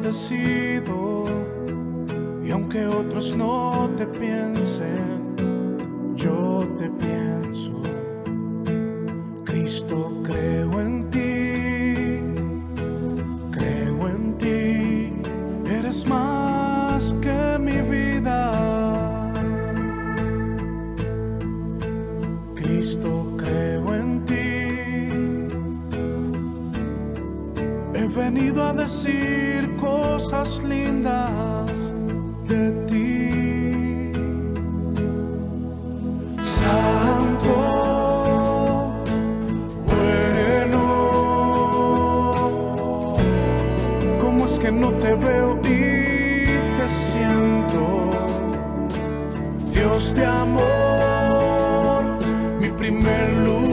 bendecido, y aunque otros no te piensen, yo te pienso. Cristo, creo en ti, eres más que mi vida. Cristo, creo en ti. He venido a decir cosas lindas de ti. Santo, bueno, ¿cómo es que no te veo y te siento? Dios de amor, mi primer lugar.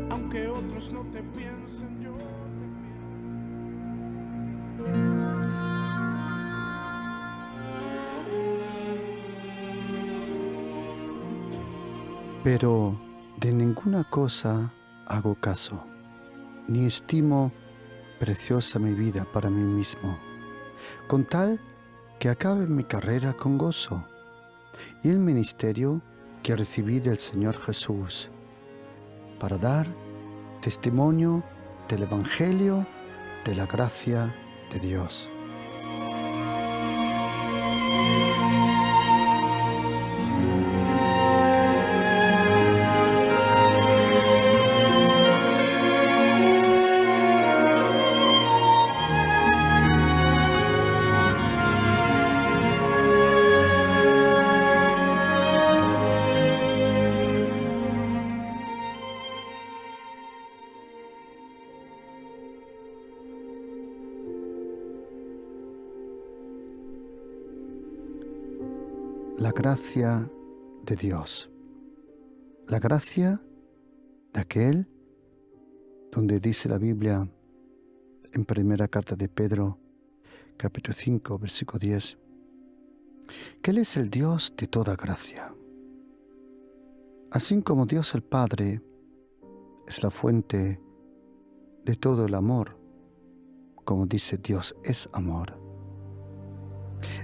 Aunque otros no te piensen, yo te pienso. Pero de ninguna cosa hago caso, ni estimo preciosa mi vida para mí mismo, con tal que acabe mi carrera con gozo y el ministerio que recibí del Señor Jesús, para dar testimonio del Evangelio de la gracia de Dios. La gracia de Dios, la gracia de aquel donde dice la Biblia en primera carta de Pedro, capítulo 5, versículo 10, que Él es el Dios de toda gracia. Así como Dios el Padre es la fuente de todo el amor, como dice Dios es amor.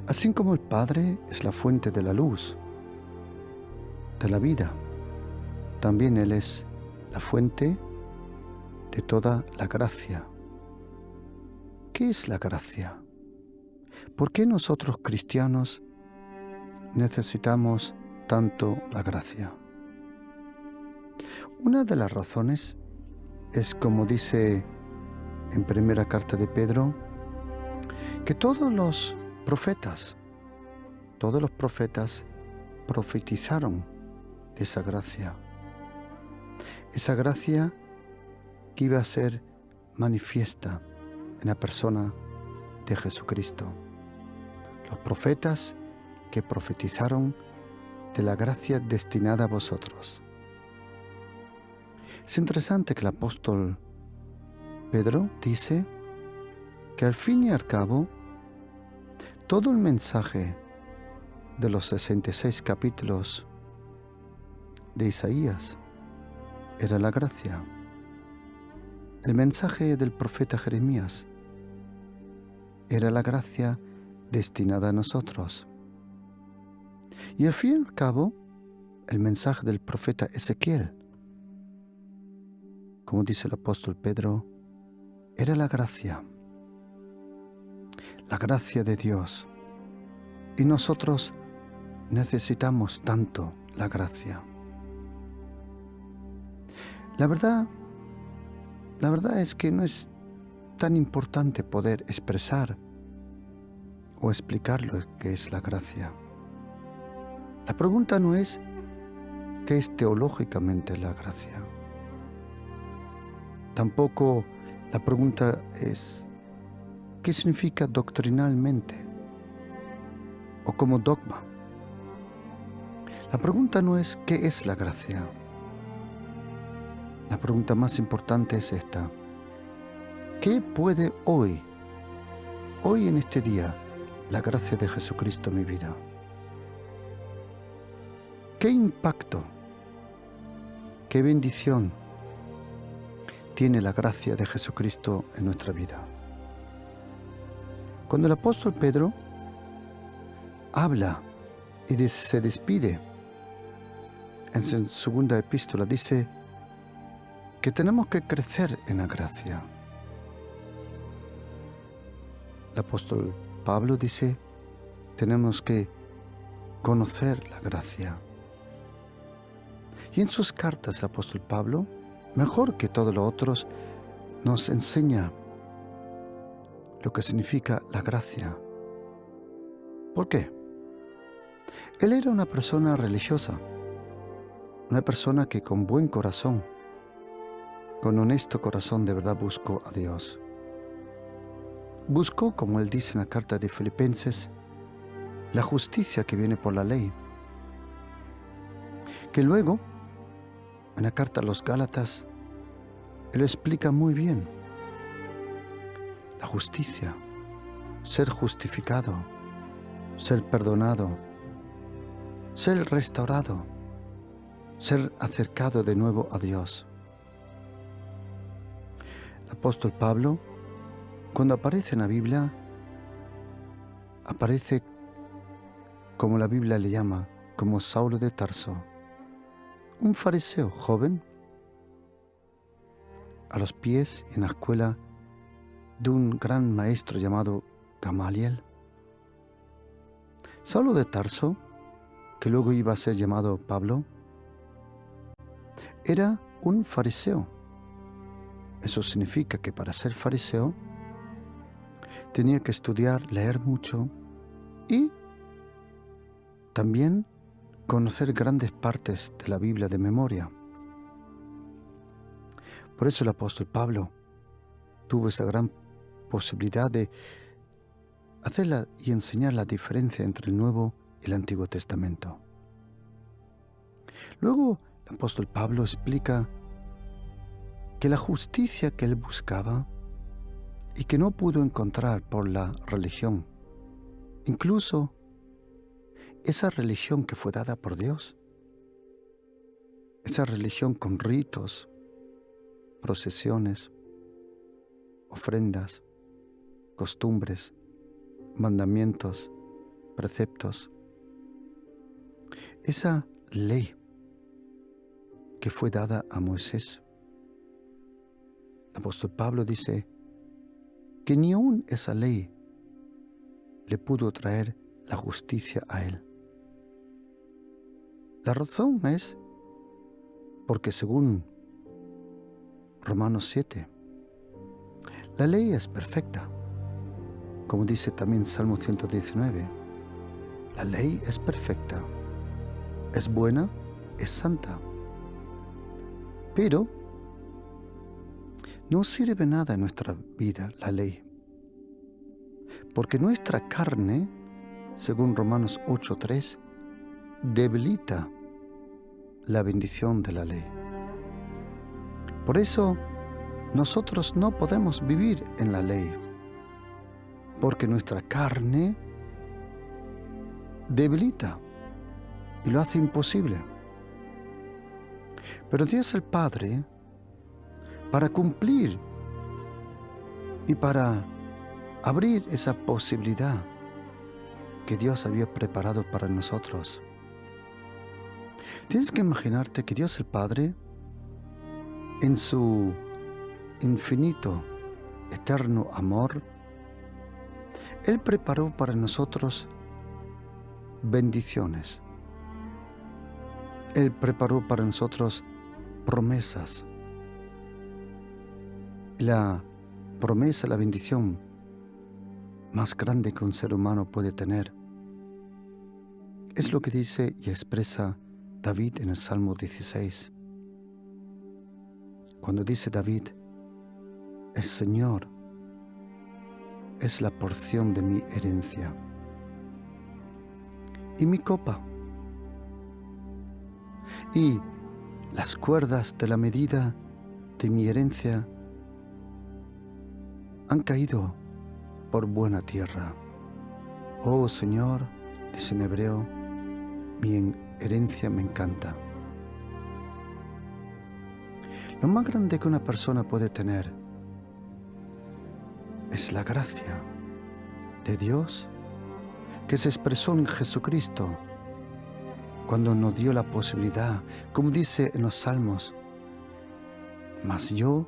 Así como el Padre es la fuente de la luz, de la vida, también Él es la fuente de toda la gracia. ¿Qué es la gracia? ¿Por qué nosotros cristianos necesitamos tanto la gracia? Una de las razones es, como dice en primera carta de Pedro, que todos los profetas profetizaron de esa gracia que iba a ser manifiesta en la persona de Jesucristo. Los profetas que profetizaron de la gracia destinada a vosotros. Es interesante que el apóstol Pedro dice que al fin y al cabo todo el mensaje de los 66 capítulos de Isaías era la gracia. El mensaje del profeta Jeremías era la gracia destinada a nosotros. Y al fin y al cabo, el mensaje del profeta Ezequiel, como dice el apóstol Pedro, era la gracia de Dios. Y nosotros necesitamos tanto la gracia. La verdad es que no es tan importante poder expresar o explicar lo que es la gracia. La pregunta no es qué es teológicamente la gracia. Tampoco la pregunta es qué significa doctrinalmente o como dogma. La pregunta no es qué es la gracia. La pregunta más importante es esta: ¿qué puede hoy en este día, la gracia de Jesucristo en mi vida? ¿Qué impacto, qué bendición tiene la gracia de Jesucristo en nuestra vida. Cuando el apóstol Pedro habla y se despide en su segunda epístola, dice que tenemos que crecer en la gracia. El apóstol Pablo dice, tenemos que conocer la gracia. Y en sus cartas el apóstol Pablo, mejor que todos los otros, nos enseña lo que significa la gracia. ¿Por qué? Él era una persona religiosa, una persona que con buen corazón, con honesto corazón de verdad buscó a Dios. Buscó, como él dice en la carta de Filipenses, la justicia que viene por la ley, que luego, en la carta a los Gálatas, él lo explica muy bien. La justicia, ser justificado, ser perdonado, ser restaurado, ser acercado de nuevo a Dios. El apóstol Pablo, cuando aparece en la Biblia, aparece como la Biblia le llama, como Saulo de Tarso, un fariseo joven, a los pies en la escuela de un gran maestro llamado Gamaliel. Saulo de Tarso, que luego iba a ser llamado Pablo, era un fariseo. Eso significa que para ser fariseo tenía que estudiar, leer mucho y también conocer grandes partes de la Biblia de memoria. Por eso el apóstol Pablo tuvo esa gran posibilidad de hacer y enseñar la diferencia entre el Nuevo y el Antiguo Testamento. Luego el apóstol Pablo explica que la justicia que él buscaba y que no pudo encontrar por la religión, incluso esa religión que fue dada por Dios, esa religión con ritos, procesiones, ofrendas, costumbres, mandamientos, preceptos, esa ley que fue dada a Moisés. El apóstol Pablo dice que ni aún esa ley le pudo traer la justicia a él. La razón es porque según Romanos 7, la ley es perfecta. Como dice también Salmo 119, la ley es perfecta, es buena, es santa. Pero no sirve nada en nuestra vida la ley, porque nuestra carne, según Romanos 8:3, debilita la bendición de la ley. Por eso nosotros no podemos vivir en la ley, porque nuestra carne debilita y lo hace imposible. Pero Dios el Padre, para cumplir y para abrir esa posibilidad que Dios había preparado para nosotros, tienes que imaginarte que Dios el Padre, en su infinito, eterno amor, Él preparó para nosotros bendiciones. Él preparó para nosotros promesas. La promesa, la bendición más grande que un ser humano puede tener es lo que dice y expresa David en el Salmo 16. Cuando dice David, el Señor es la porción de mi herencia y mi copa, y las cuerdas de la medida de mi herencia han caído por buena tierra. Oh Señor, dice en hebreo, mi herencia me encanta. Lo más grande que una persona puede tener es la gracia de Dios que se expresó en Jesucristo cuando nos dio la posibilidad, como dice en los Salmos, mas yo,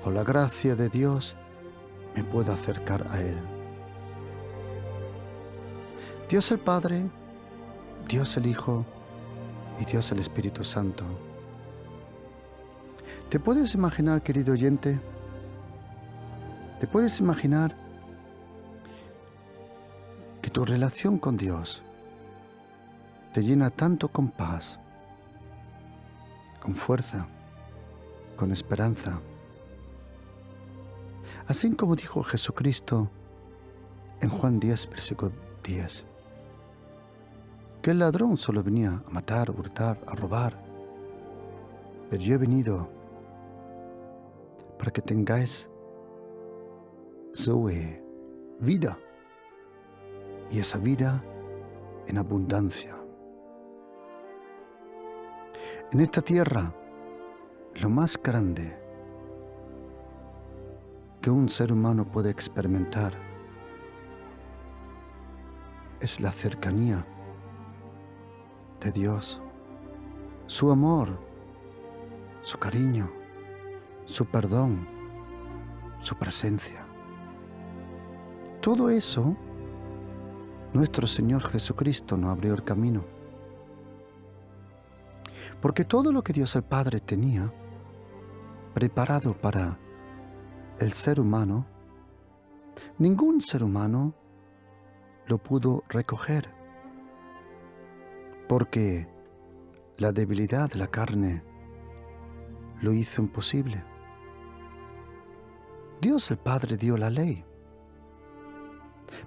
por la gracia de Dios, me puedo acercar a Él. Dios el Padre, Dios el Hijo y Dios el Espíritu Santo. ¿Te puedes imaginar, querido oyente? ¿Te puedes imaginar que tu relación con Dios te llena tanto con paz, con fuerza, con esperanza? Así como dijo Jesucristo en Juan 10, versículo 10, que el ladrón solo venía a matar, a hurtar, a robar, pero yo he venido para que tengáis Zoe, vida, y esa vida en abundancia. En esta tierra, lo más grande que un ser humano puede experimentar es la cercanía de Dios, su amor, su cariño, su perdón, su presencia. Todo eso, nuestro Señor Jesucristo nos abrió el camino. Porque todo lo que Dios el Padre tenía preparado para el ser humano, ningún ser humano lo pudo recoger. Porque la debilidad de la carne lo hizo imposible. Dios el Padre dio la ley.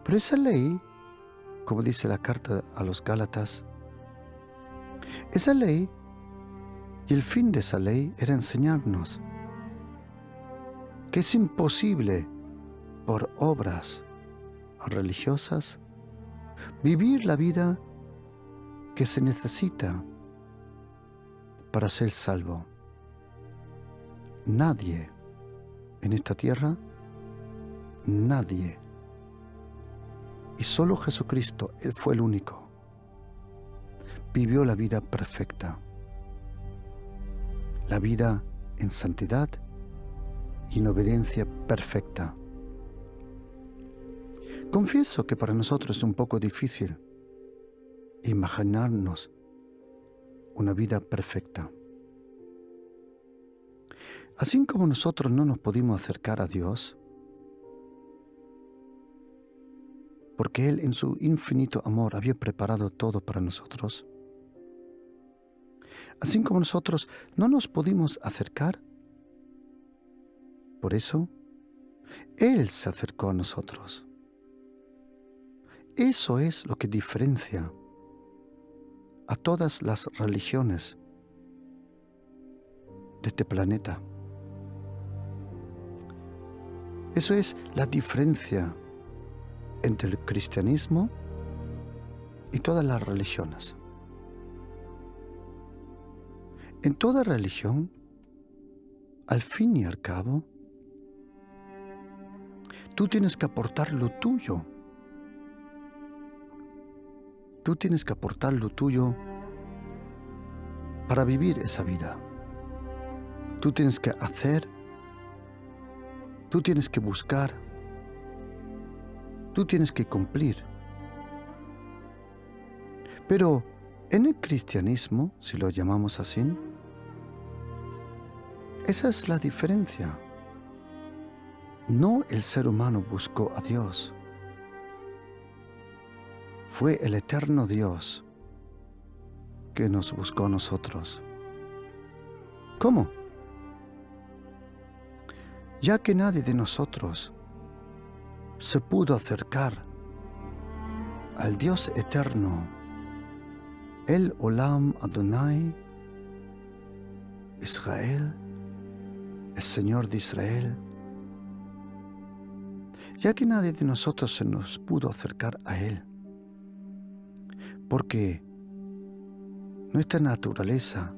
Pero esa ley, como dice la carta a los Gálatas, esa ley y el fin de esa ley era enseñarnos que es imposible por obras religiosas vivir la vida que se necesita para ser salvo. Nadie en esta tierra, nadie, y solo Jesucristo, Él fue el único, vivió la vida perfecta, la vida en santidad y en obediencia perfecta. Confieso que para nosotros es un poco difícil imaginarnos una vida perfecta. Así como nosotros no nos pudimos acercar a Dios, porque Él en su infinito amor había preparado todo para nosotros, así como nosotros no nos pudimos acercar, por eso Él se acercó a nosotros. Eso es lo que diferencia a todas las religiones de este planeta. Eso es la diferencia entre el cristianismo y todas las religiones. En toda religión, al fin y al cabo, tú tienes que aportar lo tuyo. Tú tienes que aportar lo tuyo para vivir esa vida. Tú tienes que hacer, tú tienes que buscar, tú tienes que cumplir. Pero en el cristianismo, si lo llamamos así, esa es la diferencia. No el ser humano buscó a Dios. Fue el eterno Dios que nos buscó a nosotros. ¿Cómo? Ya que nadie de nosotros se pudo acercar al Dios eterno, el Olam Adonai, Israel, el Señor de Israel, ya que nadie de nosotros se nos pudo acercar a Él, porque nuestra naturaleza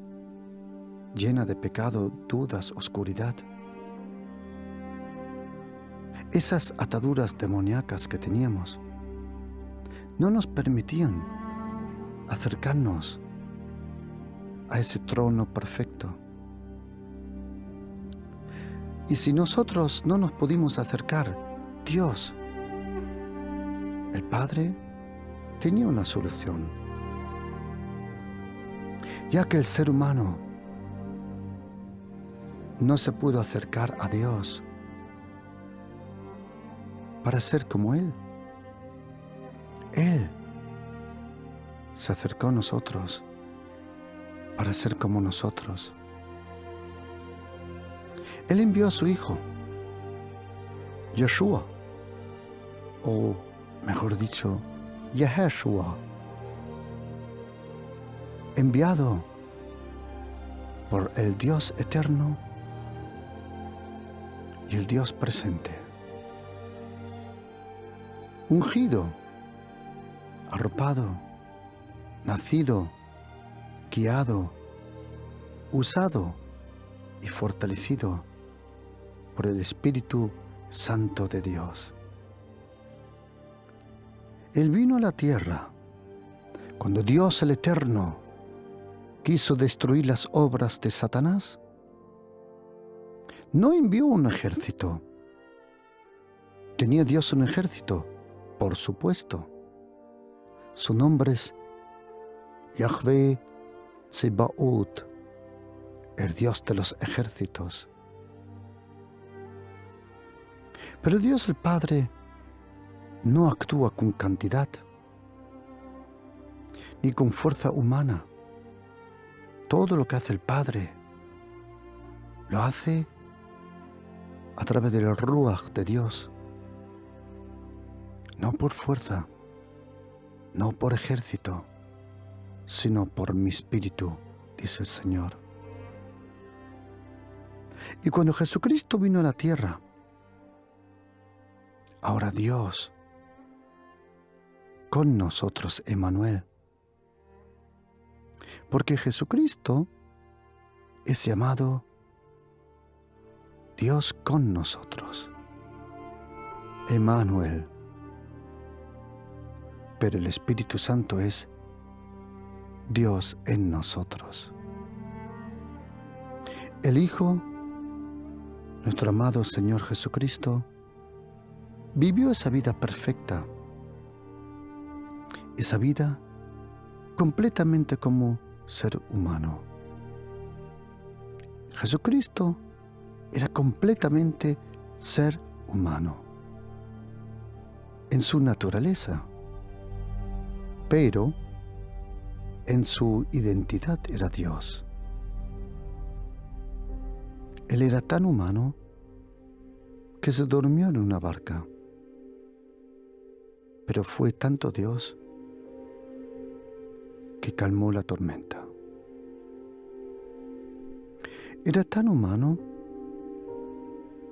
llena de pecado, dudas, oscuridad. Esas ataduras demoníacas que teníamos no nos permitían acercarnos a ese trono perfecto. Y si nosotros no nos pudimos acercar, Dios, el Padre, tenía una solución. Ya que el ser humano no se pudo acercar a Dios para ser como Él, Él se acercó a nosotros para ser como nosotros. Él envió a su Hijo, Yeshua, o mejor dicho, Yeshua, enviado por el Dios eterno y el Dios presente, ungido, arropado, nacido, guiado, usado y fortalecido por el Espíritu Santo de Dios. Él vino a la tierra cuando Dios el Eterno quiso destruir las obras de Satanás. No envió un ejército. ¿Tenía Dios un ejército? Por supuesto. Su nombre es Yahvé Sebaot, el Dios de los ejércitos. Pero Dios el Padre no actúa con cantidad ni con fuerza humana. Todo lo que hace el Padre lo hace a través del Ruach de Dios. No por fuerza, no por ejército, sino por mi espíritu, dice el Señor. Y cuando Jesucristo vino a la tierra, ahora Dios con nosotros, Emmanuel, porque Jesucristo es llamado Dios con nosotros, Emmanuel, pero el Espíritu Santo es Dios en nosotros. El Hijo, nuestro amado Señor Jesucristo, vivió esa vida perfecta, esa vida completamente como ser humano. Jesucristo era completamente ser humano en su naturaleza, pero en su identidad era Dios. Él era tan humano que se durmió en una barca, pero fue tanto Dios que calmó la tormenta. Era tan humano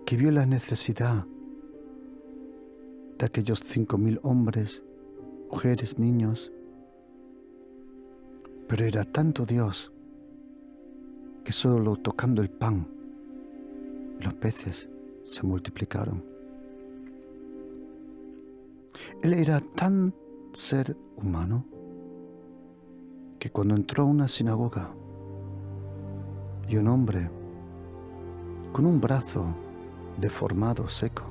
que vio la necesidad de aquellos 5,000 hombres, mujeres, niños, pero era tanto Dios que solo tocando el pan, los peces se multiplicaron. Él era tan ser humano que cuando entró a una sinagoga y un hombre con un brazo deformado, seco,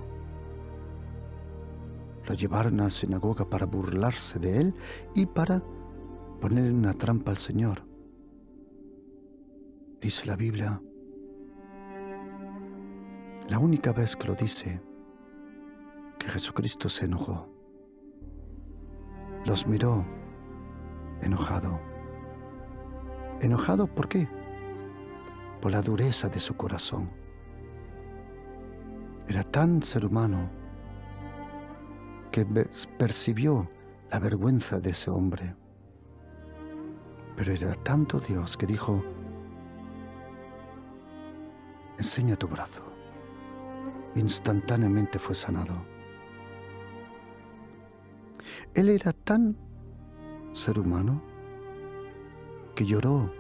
lo llevaron a la sinagoga para burlarse de él y para poner una trampa al Señor. Dice la Biblia, la única vez que lo dice, que Jesucristo se enojó. Los miró enojado. ¿Enojado por qué? Por la dureza de su corazón. Era tan ser humano que percibió la vergüenza de ese hombre. Pero era tanto Dios que dijo, enseña tu brazo. Instantáneamente fue sanado. Él era tan ser humano que lloró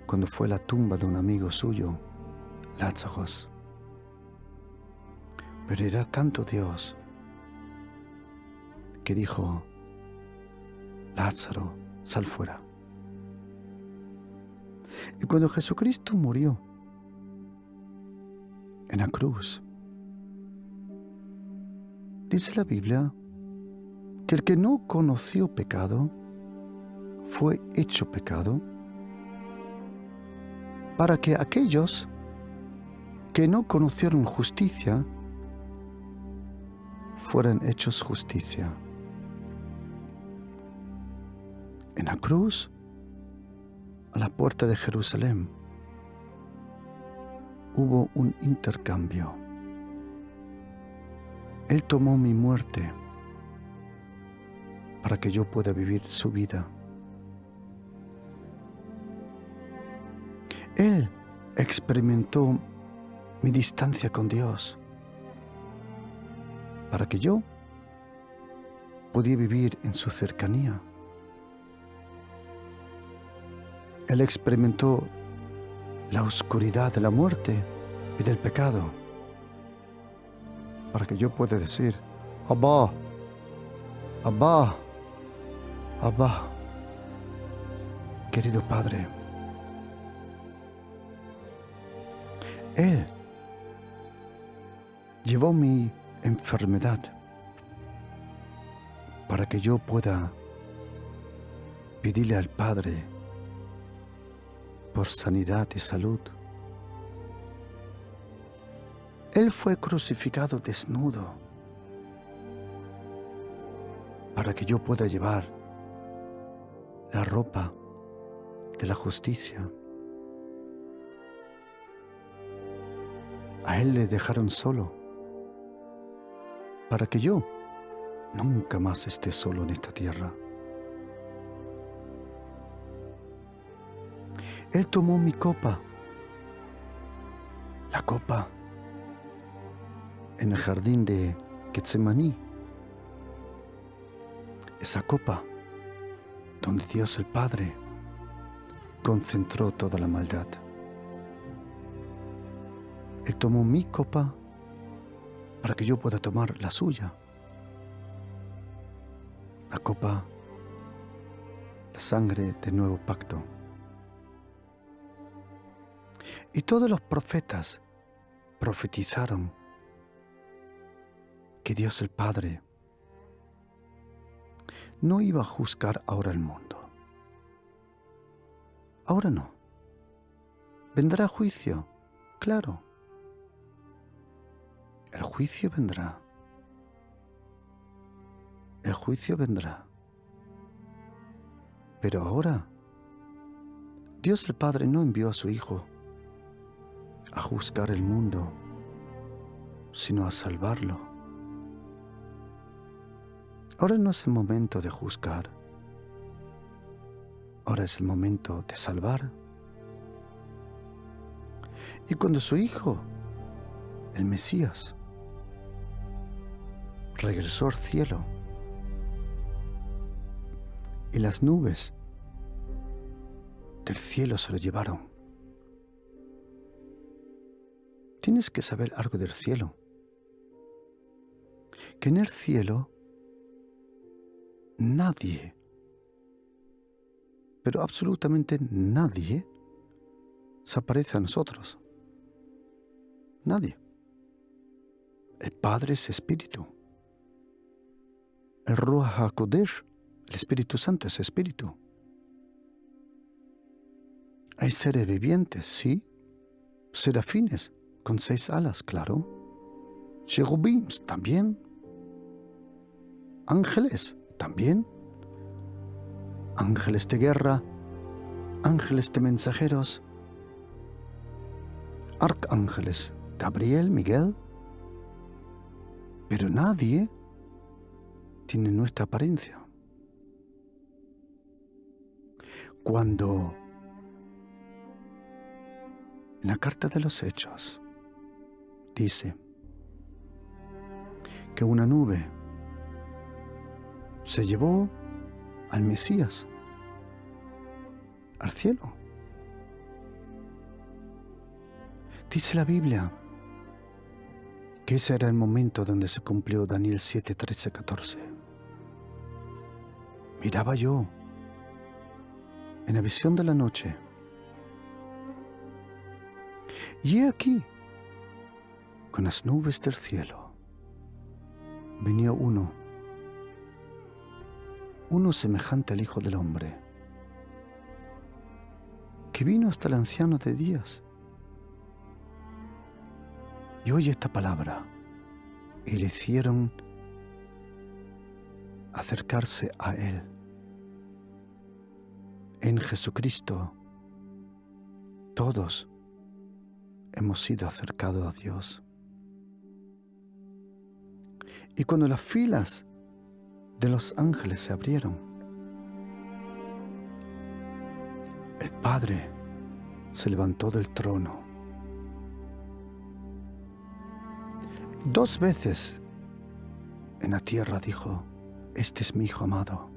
cuando fue a la tumba de un amigo suyo, Lázaro. Pero era tanto Dios que dijo: Lázaro, sal fuera. Y cuando Jesucristo murió en la cruz, dice la Biblia que el que no conoció pecado fue hecho pecado para que aquellos que no conocieron justicia fueran hechos justicia. En la cruz, a la puerta de Jerusalén, hubo un intercambio. Él tomó mi muerte para que yo pueda vivir su vida. Él experimentó mi distancia con Dios para que yo pudiera vivir en su cercanía. Él experimentó la oscuridad de la muerte y del pecado para que yo pueda decir: Abba, Abba, Abba, querido Padre. Él llevó mi enfermedad para que yo pueda pedirle al Padre por sanidad y salud. Él fue crucificado desnudo para que yo pueda llevar la ropa de la justicia. A Él le dejaron solo para que yo nunca más esté solo en esta tierra. Él tomó mi copa, la copa en el jardín de Getsemaní, esa copa donde Dios el Padre concentró toda la maldad. Él tomó mi copa para que yo pueda tomar la suya, la copa, la sangre del nuevo pacto. Y todos los profetas profetizaron que Dios el Padre no iba a juzgar ahora el mundo. Ahora no. Vendrá juicio, claro. El juicio vendrá. El juicio vendrá. Pero ahora, Dios el Padre no envió a su Hijo a juzgar el mundo, sino a salvarlo. Ahora no es el momento de juzgar. Ahora es el momento de salvar. Y cuando su Hijo, el Mesías, regresó al cielo y las nubes del cielo se lo llevaron. Tienes que saber algo del cielo. Que en el cielo nadie, pero absolutamente nadie, se aparece a nosotros. Nadie. El Padre es Espíritu. El Ruach HaKodesh, el Espíritu Santo, es Espíritu. Hay seres vivientes, sí. Serafines con 6 alas, claro. Cherubims también. Ángeles también. Ángeles de guerra, ángeles de mensajeros, arcángeles, Gabriel, Miguel. Pero nadie tiene nuestra apariencia. Cuando en la carta de los Hechos dice que una nube se llevó al Mesías al cielo, Dice la Biblia que ese era el momento donde se cumplió Daniel 7, 13, 14. Miraba yo en la visión de la noche, y he aquí, con las nubes del cielo, venía uno semejante al Hijo del Hombre, que vino hasta el anciano de días, y oye esta palabra, y le hicieron acercarse a Él. En Jesucristo todos hemos sido acercados a Dios. Y cuando las filas de los ángeles se abrieron, el Padre se levantó del trono. 2 veces en la tierra dijo: este es mi Hijo amado.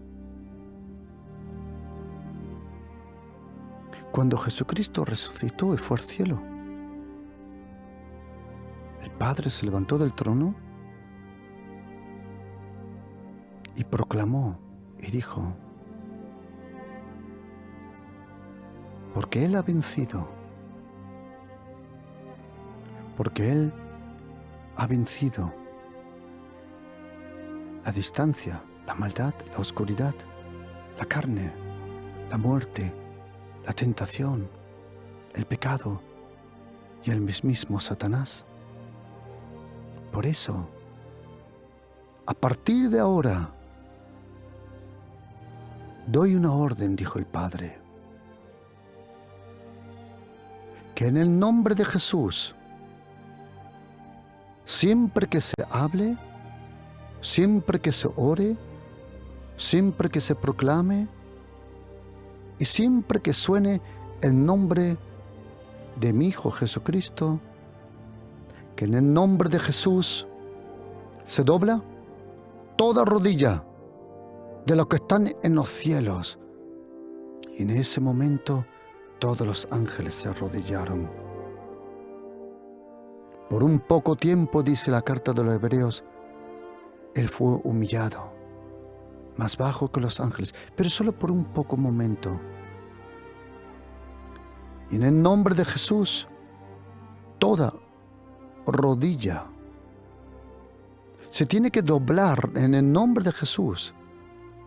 Cuando Jesucristo resucitó y fue al cielo, el Padre se levantó del trono y proclamó y dijo: porque Él ha vencido, porque Él ha vencido la distancia, la maldad, la oscuridad, la carne, la muerte, la tentación, el pecado y el mismo Satanás. Por eso, a partir de ahora, doy una orden, dijo el Padre, que en el nombre de Jesús, siempre que se hable, siempre que se ore, siempre que se proclame y siempre que suene el nombre de mi Hijo Jesucristo, que en el nombre de Jesús se dobla toda rodilla de los que están en los cielos. Y en ese momento todos los ángeles se arrodillaron. Por un poco tiempo, dice la carta de los Hebreos, Él fue humillado, más bajo que los ángeles, pero solo por un poco momento. Y en el nombre de Jesús, toda rodilla se tiene que doblar en el nombre de Jesús,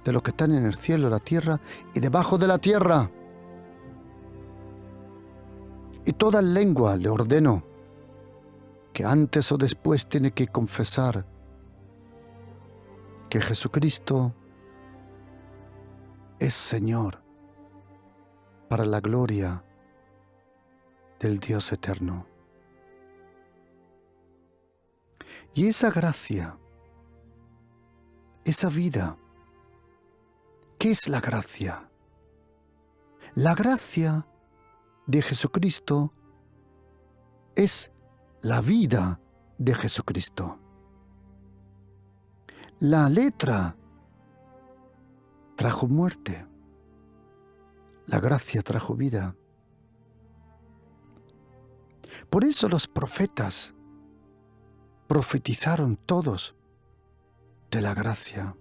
de los que están en el cielo, la tierra y debajo de la tierra. Y toda lengua, le ordeno, que antes o después tiene que confesar que Jesucristo es Señor, para la gloria del Dios eterno. Y esa gracia, esa vida, ¿qué es la gracia? La gracia de Jesucristo es la vida de Jesucristo. La letra trajo muerte, la gracia trajo vida. Por eso los profetas profetizaron todos de la gracia.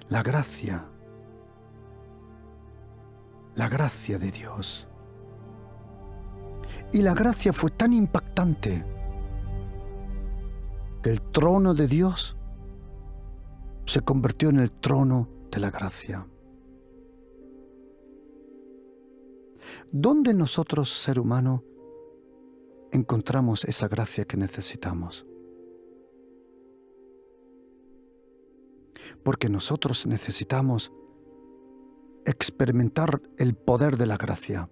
La gracia de Dios. Y la gracia fue tan impactante que el trono de Dios se convirtió en el trono de la gracia. ¿Dónde nosotros, ser humano, encontramos esa gracia que necesitamos? Porque nosotros necesitamos experimentar el poder de la gracia.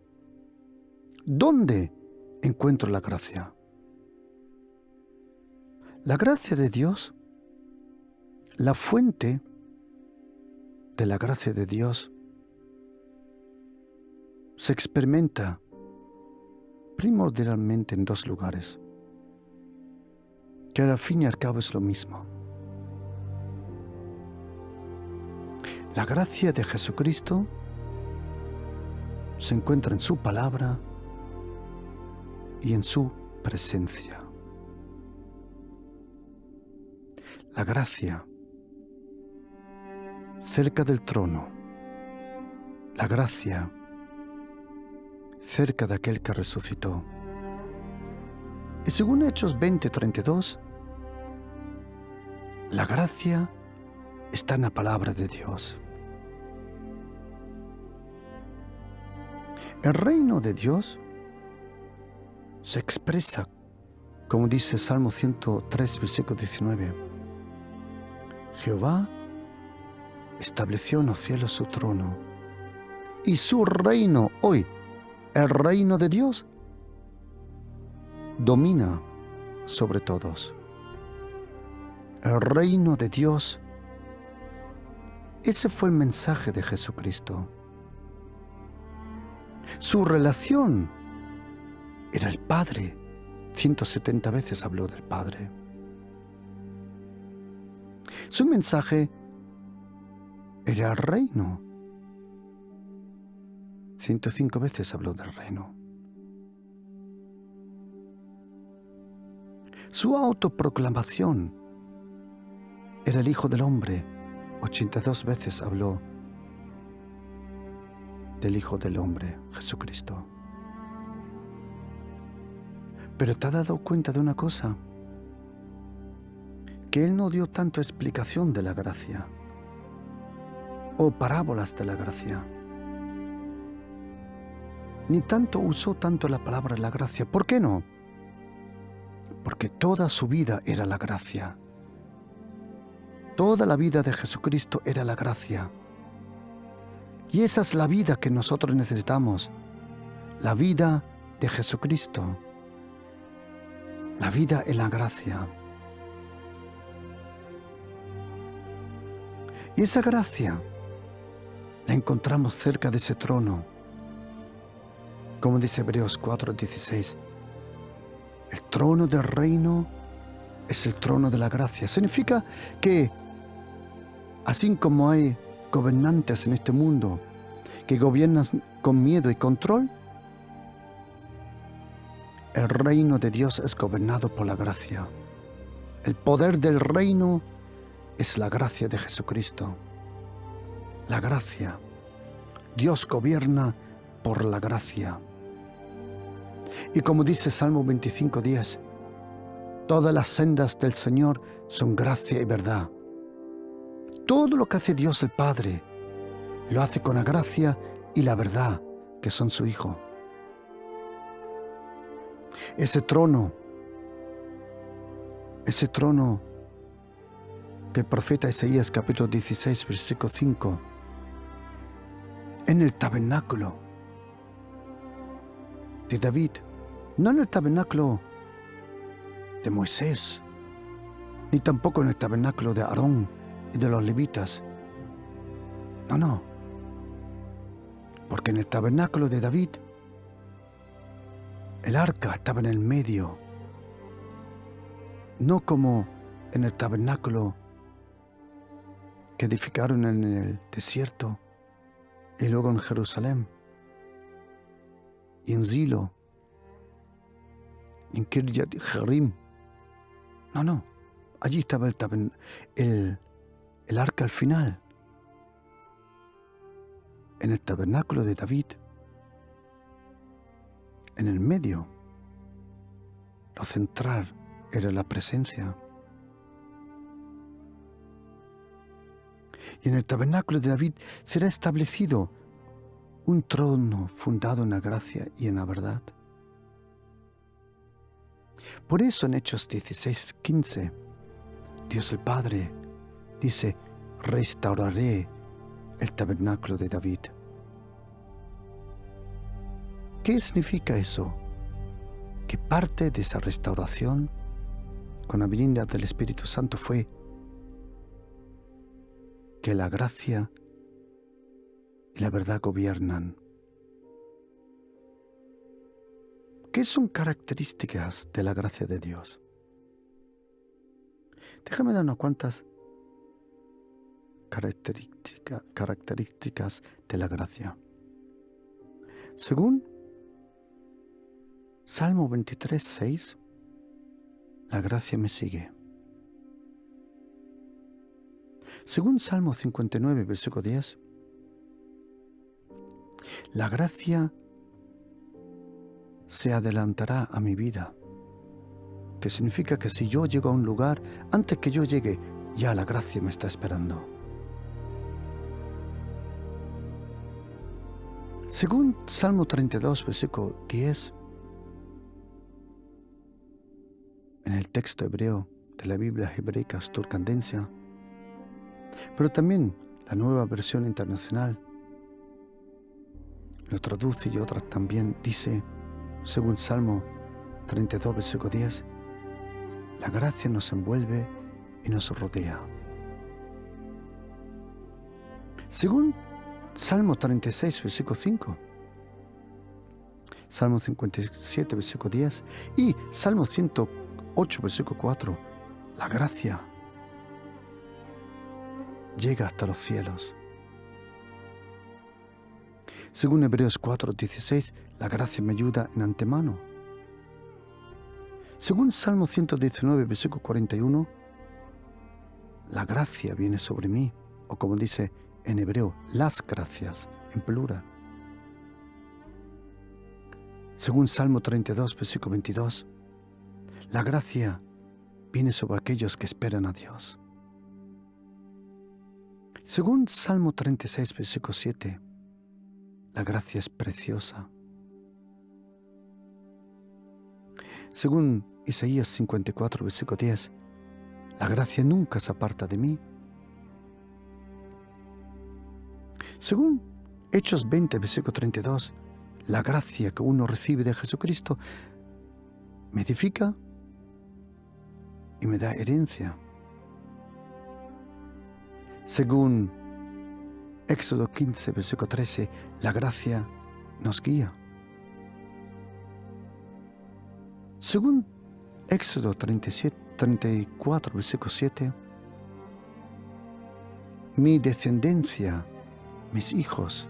¿Dónde encuentro la gracia? La gracia de Dios, la fuente de la gracia de Dios, se experimenta primordialmente en 2 lugares, que al fin y al cabo es lo mismo. La gracia de Jesucristo se encuentra en su palabra y en su presencia. La gracia cerca del trono, la gracia cerca de aquel que resucitó. Y según Hechos 20:32, la gracia está en la palabra de Dios. El reino de Dios se expresa, como dice Salmo 103, versículo 19. Jehová estableció en los cielos su trono, y su reino, hoy, el reino de Dios, domina sobre todos. El reino de Dios, ese fue el mensaje de Jesucristo. Su relación era el Padre. 170 veces habló del Padre. Su mensaje era el reino. 105 veces habló del reino. Su autoproclamación era el Hijo del Hombre. 82 veces habló del Hijo del Hombre, Jesucristo. Pero ¿te has dado cuenta de una cosa? Que Él no dio tanto explicación de la gracia o parábolas de la gracia, ni tanto usó tanto la palabra la gracia. ¿Por qué no? Porque toda su vida era la gracia. Toda la vida de Jesucristo era la gracia. Y esa es la vida que nosotros necesitamos, la vida de Jesucristo, la vida en la gracia. Y esa gracia la encontramos cerca de ese trono, como dice Hebreos 4:16. El trono del reino es el trono de la gracia. Significa que, así como hay gobernantes en este mundo que gobiernan con miedo y control, el reino de Dios es gobernado por la gracia. El poder del reino es la gracia de Jesucristo. La gracia. Dios gobierna por la gracia. Y como dice Salmo 25:10, todas las sendas del Señor son gracia y verdad. Todo lo que hace Dios el Padre, lo hace con la gracia y la verdad, que son su Hijo. Ese trono que el profeta Isaías capítulo 16, versículo 5, en el tabernáculo de David, no en el tabernáculo de Moisés, ni tampoco en el tabernáculo de Aarón y de los levitas. No, porque en el tabernáculo de David el arca estaba en el medio, no como en el tabernáculo que edificaron en el desierto y luego en Jerusalén y en Silo y en Kirjat Jearim. No, allí estaba el arca al final. En el tabernáculo de David, en el medio, lo central era la presencia. Y en el tabernáculo de David será establecido un trono fundado en la gracia y en la verdad. Por eso en Hechos 16:15, Dios el Padre dice: restauraré el tabernáculo de David. ¿Qué significa eso? Que parte de esa restauración con la venida del Espíritu Santo fue que la gracia y la verdad gobiernan. ¿Qué son características de la gracia de Dios? Déjame dar unas cuantas características de la gracia. Según Salmo 23, 6, la gracia me sigue. Según Salmo 59, versículo 10, la gracia se adelantará a mi vida, que significa que si yo llego a un lugar, antes que yo llegue, ya la gracia me está esperando. Según Salmo 32, versículo 10, en el texto hebreo de la Biblia hebreica Sturcandencia, pero también la nueva versión internacional lo traduce y otras también dice, según Salmo 32, versículo 10, la gracia nos envuelve y nos rodea. Según Salmo 36, versículo 5, Salmo 57, versículo 10 y Salmo 108, versículo 4, la gracia llega hasta los cielos. Según Hebreos 4, 16, la gracia me ayuda en antemano. Según Salmo 119, versículo 41, la gracia viene sobre mí, o como dice en hebreo, las gracias, en plural. Según Salmo 32, versículo 22, la gracia viene sobre aquellos que esperan a Dios. Según Salmo 36, versículo 7, la gracia es preciosa. Según Isaías 54, versículo 10, la gracia nunca se aparta de mí. Según Hechos 20, versículo 32, la gracia que uno recibe de Jesucristo me edifica y me da herencia. Según Éxodo 15, versículo 13, la gracia nos guía. Según Éxodo 34, versículo 7, mi descendencia, mis hijos,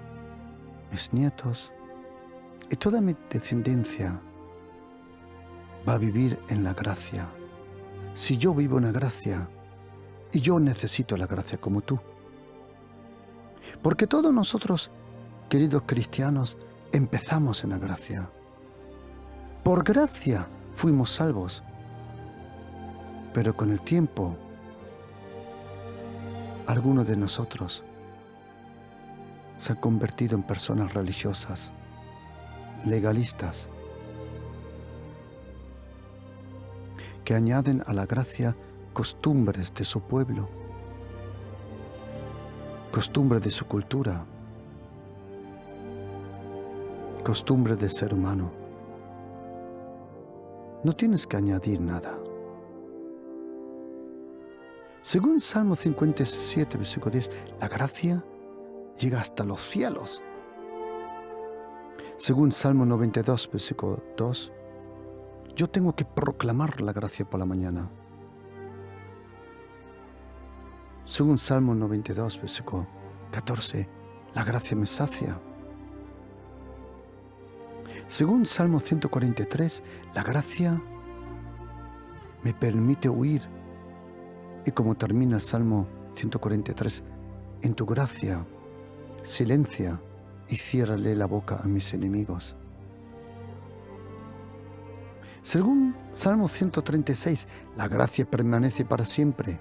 mis nietos y toda mi descendencia va a vivir en la gracia. Si yo vivo en la gracia, y yo necesito la gracia como tú. Porque todos nosotros, queridos cristianos, empezamos en la gracia. Por gracia fuimos salvos. Pero con el tiempo, algunos de nosotros se han convertido en personas religiosas, legalistas, que añaden a la gracia costumbres de su pueblo, costumbres de su cultura, costumbres del ser humano. No tienes que añadir nada. Según Salmo 57, versículo 10, la gracia llega hasta los cielos. Según Salmo 92, versículo 2, yo tengo que proclamar la gracia por la mañana. Según Salmo 92, versículo 14, la gracia me sacia. Según Salmo 143, la gracia me permite huir. Y como termina el Salmo 143, en tu gracia, silencia y ciérrale la boca a mis enemigos. Según Salmo 136, la gracia permanece para siempre.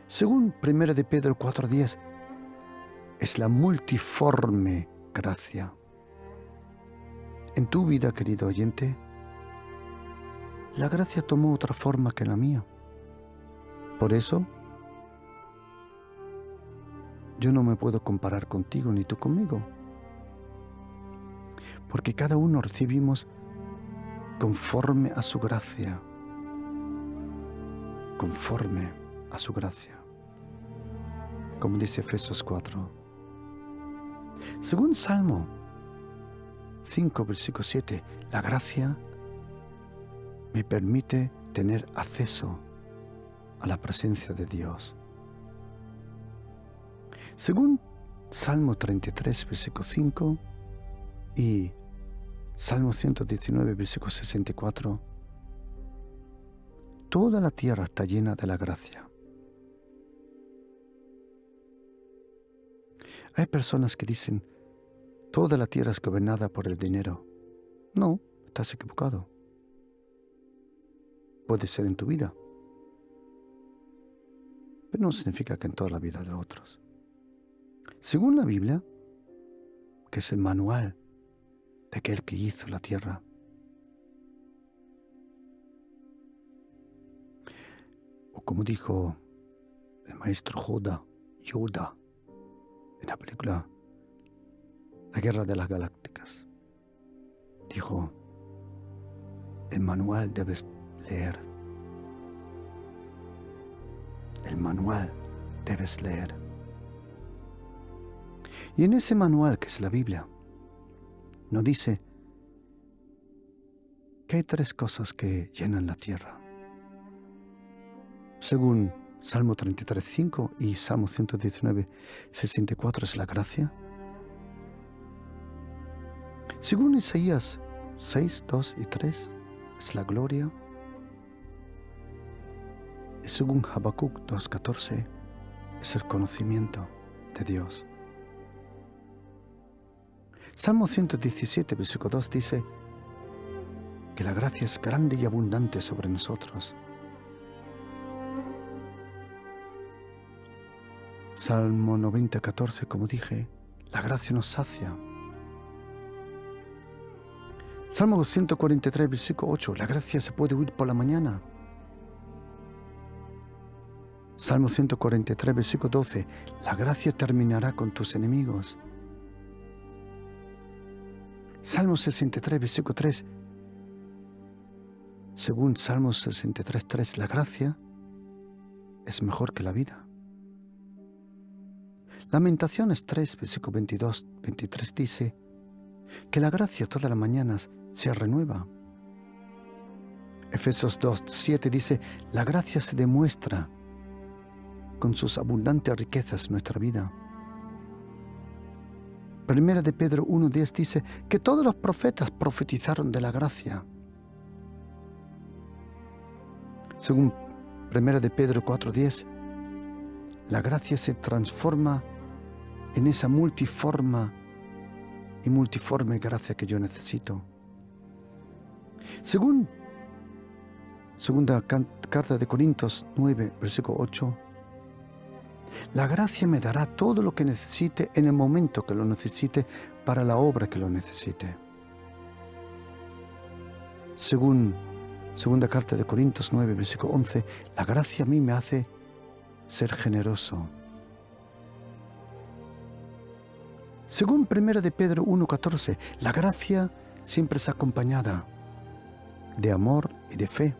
Según 1 de Pedro 4:10, es la multiforme gracia. En tu vida, querido oyente, la gracia tomó otra forma que la mía. Por eso, yo no me puedo comparar contigo ni tú conmigo. Porque cada uno recibimos conforme a su gracia. Conforme a su gracia. Como dice Efesios 4. Según Salmo 5, versículo 7, la gracia me permite tener acceso a la presencia de Dios. Según Salmo 33, versículo 5 y Salmo 119, versículo 64. Toda la tierra está llena de la gracia. Hay personas que dicen, toda la tierra es gobernada por el dinero. No, estás equivocado. Puede ser en tu vida, pero no significa que en toda la vida de los otros. Según la Biblia, que es el manual de aquel que hizo la tierra, o como dijo el maestro Yoda en la película La Guerra de las Galácticas, dijo, el manual debes leer. El manual debes leer. Y en ese manual, que es la Biblia, nos dice que hay 3 cosas que llenan la tierra. Según Salmo 33, 5 y Salmo 119, 64 es la gracia. Según Isaías 6, 2 y 3 es la gloria. Y según Habacuc 2, 14 es el conocimiento de Dios. Salmo 117, versículo 2 dice que la gracia es grande y abundante sobre nosotros. Salmo 90, 14, como dije, la gracia nos sacia. Salmo 143, versículo 8, la gracia se puede oír por la mañana. Salmo 143, versículo 12, la gracia terminará con tus enemigos. Salmo 63, versículo 3, según Salmo 63, 3, la gracia es mejor que la vida. Lamentaciones 3, versículo 22, 23 dice que la gracia todas las mañanas se renueva. Efesios 2, 7 dice, la gracia se demuestra con sus abundantes riquezas en nuestra vida. Primera de Pedro 1, 10 dice que todos los profetas profetizaron de la gracia. Según Primera de Pedro 4, 10, la gracia se transforma en esa multiforme gracia que yo necesito. Según segunda carta de Corintios 9, versículo 8, la gracia me dará todo lo que necesite en el momento que lo necesite para la obra que lo necesite. Según segunda carta de Corintios 9, versículo 11, la gracia a mí me hace ser generoso. Según 1 de Pedro 1:14, la gracia siempre es acompañada de amor y de fe.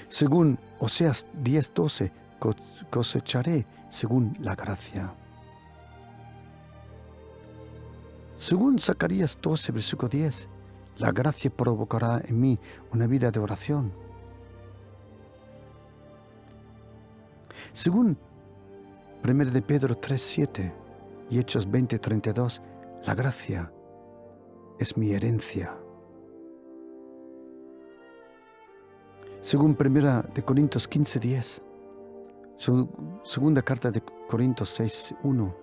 Según Oseas 10:12, cosecharé según la gracia. Según Zacarías 12, versículo 10, la gracia provocará en mí una vida de oración. Según 1 de Pedro 3:7 y Hechos 20:32, la gracia es mi herencia. Según 1 de Corintios 15:10, segunda carta de Corintios 6:1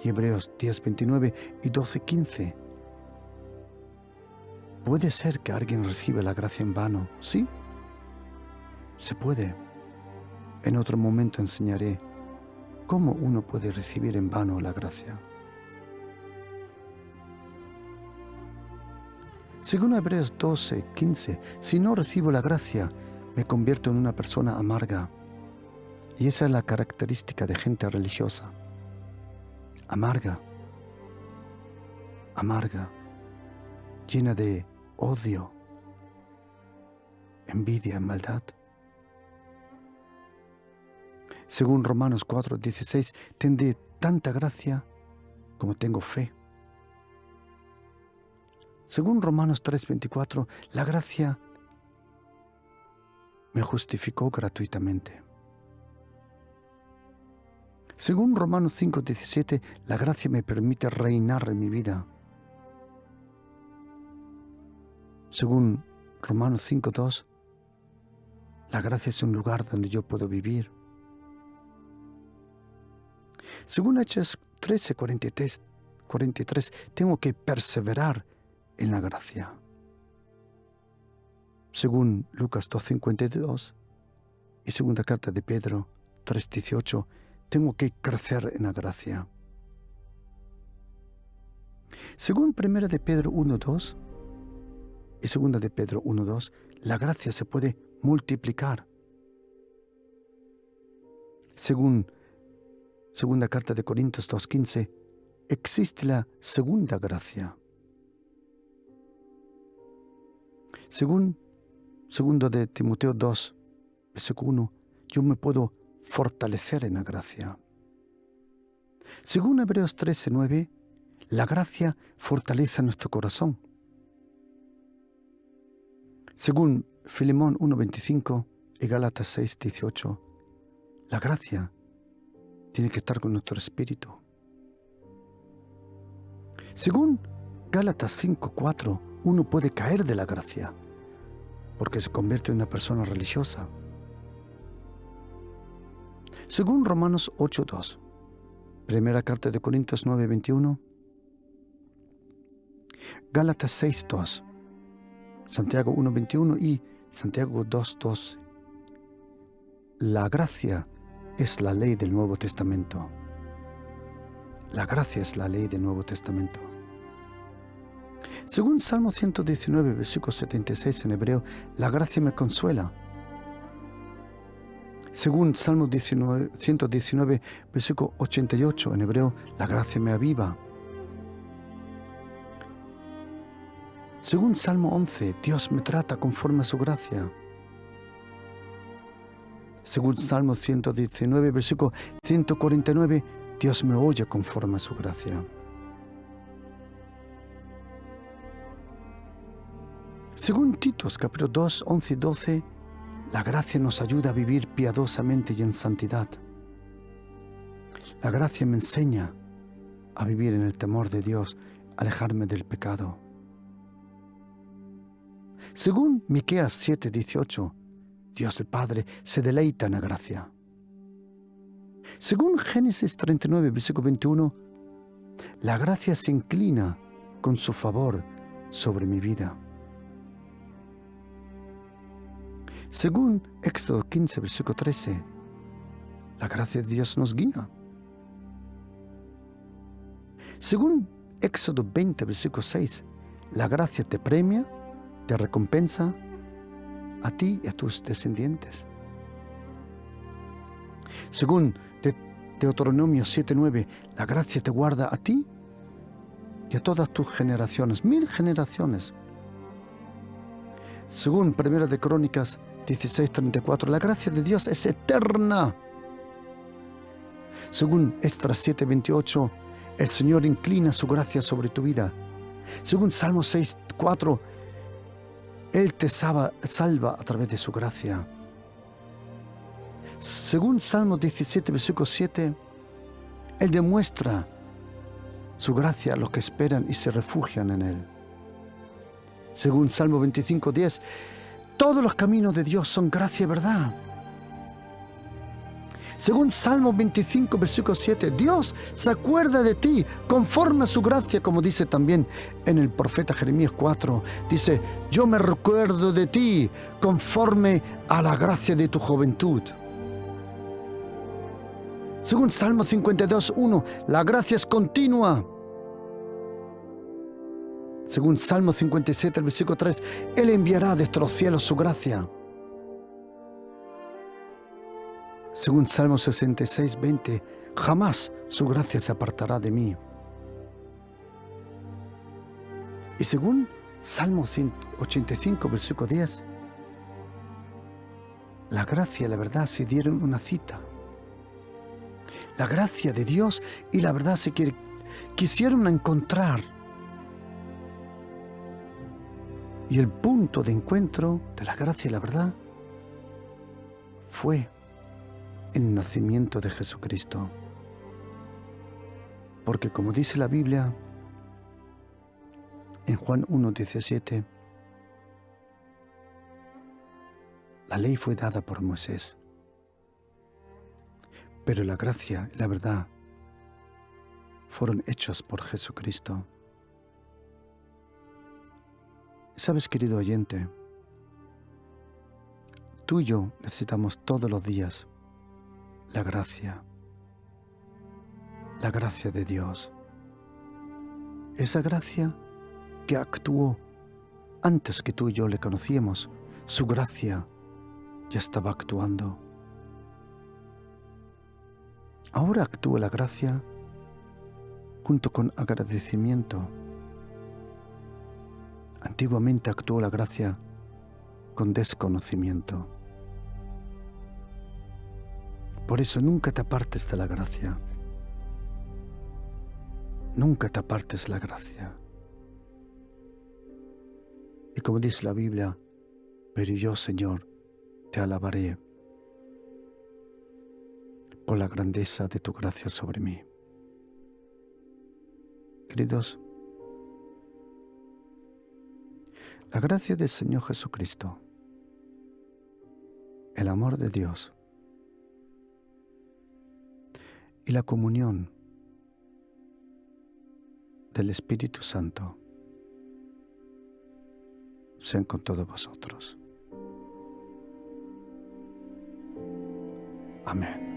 y Hebreos 10:29 y 12:15. ¿Puede ser que alguien reciba la gracia en vano? Sí, se puede. En otro momento enseñaré cómo uno puede recibir en vano la gracia. Según Hebreos 12:15, si no recibo la gracia, me convierto en una persona amarga. Y esa es la característica de gente religiosa. Amarga, llena de odio, envidia, maldad. Según Romanos 4:16, tendré tanta gracia como tengo fe. Según Romanos 3:24, la gracia me justificó gratuitamente. Según Romanos 5:17, la gracia me permite reinar en mi vida. Según Romanos 5:2, la gracia es un lugar donde yo puedo vivir. Según Hechos 13:43, tengo que perseverar en la gracia. Según Lucas 2:52 y segunda carta de Pedro 3:18, tengo que crecer en la gracia. Según 1 de Pedro 1:2 y segunda de Pedro 1:2, la gracia se puede multiplicar. Según segunda carta de Corintios 2:15, existe la segunda gracia. Según segundo de Timoteo 2, versículo 1, yo me puedo fortalecer en la gracia. Según Hebreos 13:9, la gracia fortalece nuestro corazón. Según Filemón 1:25 y Gálatas 6:18, la gracia tiene que estar con nuestro espíritu. Según Gálatas 5:4, uno puede caer de la gracia porque se convierte en una persona religiosa. Según Romanos 8:2, primera carta de Corintios 9:21, Gálatas 6:2, Santiago 1:21 y Santiago 2:2. La gracia es la ley del Nuevo Testamento. La gracia es la ley del Nuevo Testamento. Según Salmo 119, versículo 76 en hebreo, la gracia me consuela. Según Salmo 119, versículo 88 en hebreo, la gracia me aviva. Según Salmo 11, Dios me trata conforme a su gracia. Según Salmo 119, versículo 149, Dios me oye conforme a su gracia. Según Titos, capítulo 2, 11 y 12, la gracia nos ayuda a vivir piadosamente y en santidad. La gracia me enseña a vivir en el temor de Dios, alejarme del pecado. Según Miqueas 7:18, Dios el Padre se deleita en la gracia. Según Génesis 39, versículo 21, la gracia se inclina con su favor sobre mi vida. Según Éxodo 15, versículo 13, la gracia de Dios nos guía. Según Éxodo 20, versículo 6, la gracia te premia, te recompensa a ti y a tus descendientes. Según Deuteronomio 7:9, la gracia te guarda a ti y a todas tus generaciones, 1000 generaciones. Según 1 de Crónicas 16:34, la gracia de Dios es eterna. Según Esdras 7:28, el Señor inclina su gracia sobre tu vida. Según Salmo 6:4, Él te salva a través de su gracia. Según Salmo 17, versículo 7, Él demuestra su gracia a los que esperan y se refugian en Él. Según Salmo 25:10, todos los caminos de Dios son gracia y verdad. Según Salmo 25, versículo 7, Dios se acuerda de ti conforme a su gracia, como dice también en el profeta Jeremías 4. Dice, yo me recuerdo de ti conforme a la gracia de tu juventud. Según Salmo 52:1, la gracia es continua. Según Salmo 57, versículo 3, Él enviará desde los cielos su gracia. Según Salmo 66:20, jamás su gracia se apartará de mí. Y según Salmo 185, versículo 10, la gracia y la verdad se dieron una cita. La gracia de Dios y la verdad se quisieron encontrar. Y el punto de encuentro de la gracia y la verdad fue el nacimiento de Jesucristo. Porque como dice la Biblia en Juan 1:17, La ley fue dada por Moisés, pero la gracia y la verdad fueron hechos por Jesucristo. ¿Sabes, querido oyente? Tú y yo necesitamos todos los días la gracia de Dios. Esa gracia que actuó antes que tú y yo le conocíamos, su gracia ya estaba actuando. Ahora actúa la gracia junto con agradecimiento. Antiguamente actuó la gracia con desconocimiento. Por eso nunca te apartes de la gracia. Nunca te apartes de la gracia. Y como dice la Biblia, pero yo, Señor, te alabaré por la grandeza de tu gracia sobre mí. Queridos, la gracia del Señor Jesucristo, el amor de Dios y la comunión del Espíritu Santo sean con todos vosotros. Amén.